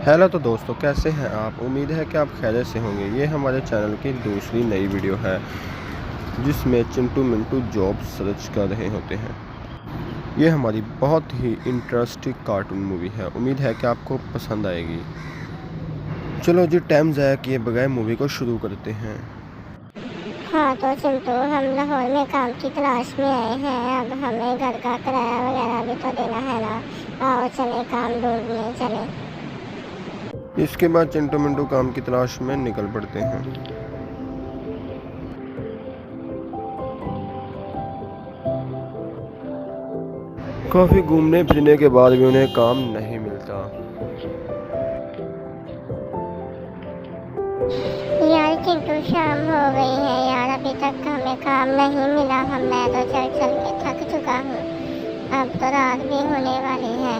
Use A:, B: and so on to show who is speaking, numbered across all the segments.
A: Hello तो दोस्तों, कैसे हैं आप। उम्मीद है कि आप खैरियत से होंगे। ये हमारे चैनल की दूसरी नई वीडियो है जिसमें चिंटू मिंटू जॉब सर्च कर रहे होते हैं। ये हमारी बहुत ही इंटरेस्टिंग कार्टून मूवी है। उम्मीद है कि आपको पसंद आएगी। चलो जी, टाइम ज़ाया किए बगैर मूवी को शुरू करते हैं।
B: हाँ तो चिंटू, हम लाहौर में काम की तलाश में आए हैं। अब हमें घर का किराया वगैरह भी तो देना है ना। आओ चले काम ढूंढने चले।
A: इसके बाद चिंटू मिंटू काम की तलाश में निकल पड़ते हैं। काफ़ी घूमने फिरने के बाद भी उन्हें काम नहीं मिलता।
B: यार चिंटू, शाम हो गई है यार, अभी तक हमें काम नहीं मिला। मैं तो चल चल के थक चुका हूँ। अब तो रात भी होने वाली है।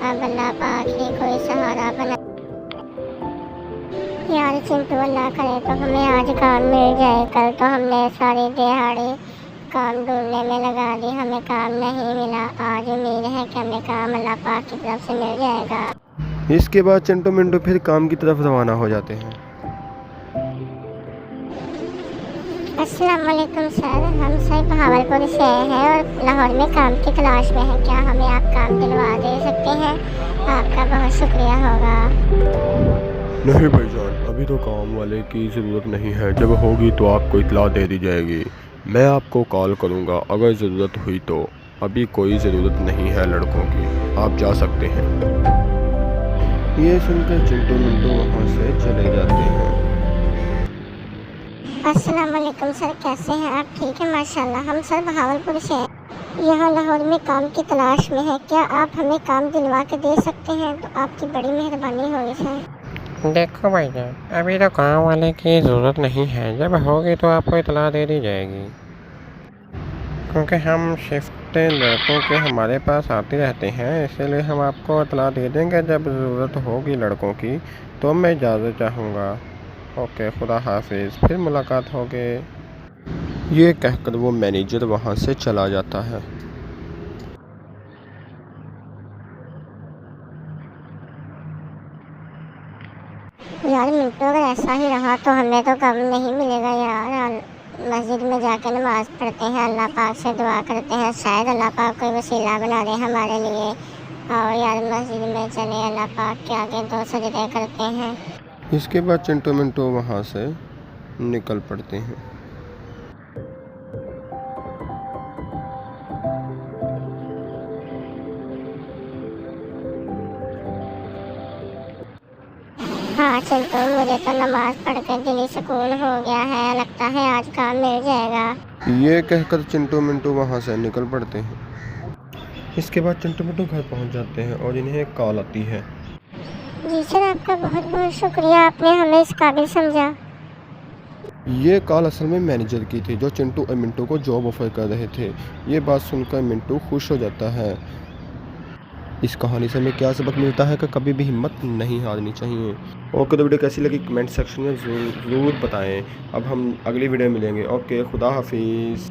B: अब अल्लाह पाक ही कोई सहारा बना। यार चिंटू, अल्लाह करे तो हमें आज काम मिल जाए। कल तो हमने सारी दिहाड़ी काम ढूंढने में लगा दी, हमें काम नहीं मिला। आज उम्मीद है कि हमें काम अल्लाह पाक की तरफ से मिल जाएगा।
A: इसके बाद चिंटू मिंटू फिर काम की तरफ रवाना हो जाते हैं।
B: अस्सलाम वालेकुम सर, हम सर बहावलपुर से हैं और लाहौर में काम की तलाश में हैं। क्या हमें आप काम दिलवा दे सकते हैं? आपका बहुत शुक्रिया होगा।
A: नहीं भाईजान, अभी तो काम वाले की ज़रूरत नहीं है। जब होगी तो आपको इतला दे दी जाएगी। मैं आपको कॉल करूँगा अगर ज़रूरत हुई तो। अभी कोई ज़रूरत नहीं है लड़कों की, आप जा सकते हैं। ये सुनकर चिंटू मिंटू वहाँ से चले जाते हैं।
B: अस्सलाम वालेकुम सर, कैसे हैं आप? ठीक है माशाल्लाह। हम सर बहावलपुर से हैं, यहाँ लाहौर में काम की तलाश में है। क्या आप हमें काम दिलवा के दे सकते हैं? तो आपकी बड़ी मेहरबानी होगी सर।
C: देखो भाईजान, अभी तो काम वाले की ज़रूरत नहीं है। जब होगी तो आपको इतला दे दी जाएगी, क्योंकि हम शिफ्ट लड़कों के हमारे पास आते रहते हैं, इसीलिए हम आपको इतला दे देंगे। जब ज़रूरत होगी लड़कों की तो मैं इजाज़त चाहूँगा। ओके, खुदा हाफिज़, फिर मुलाकात होगी। ये कहकर वो मैनेजर वहाँ से चला जाता है।
B: यार मिंटू, अगर ऐसा ही रहा तो हमें तो काम नहीं मिलेगा यार। मस्जिद में जाकर नमाज पढ़ते हैं, अल्लाह पाक से दुआ करते हैं, शायद अल्लाह पाक कोई वसीला बना दे हमारे लिए। और यार मस्जिद में चले, अल्लाह पाक के आगे 2 सजदे करते हैं।
A: इसके बाद चिंटू मिंटू वहाँ से निकल पड़ते हैं।
B: हाँ चिंटू, मुझे तो नमाज पढ़ कर दिली सुकून हो गया है। लगता है आज काम मिल जाएगा।
A: ये कहकर चिंटू मिंटू वहाँ से निकल पड़ते हैं। इसके बाद चिंटू मिंटू घर पहुँच जाते हैं और इन्हें एक कॉल आती है।
B: जी सर, आपका बहुत बहुत शुक्रिया, आपने हमें इस काबिल समझा।
A: ये कॉल असल में मैनेजर की थी जो चिंटू और मिंटू को जॉब ऑफर कर रहे थे। ये बात सुनकर मिंटू खुश हो जाता है। इस कहानी से हमें क्या सबक मिलता है कि कभी भी हिम्मत नहीं हारनी चाहिए। ओके, तो वीडियो कैसी लगी कमेंट सेक्शन में ज़रूर बताएं। अब हम अगली वीडियो में मिलेंगे। ओके, खुदा हाफिज़।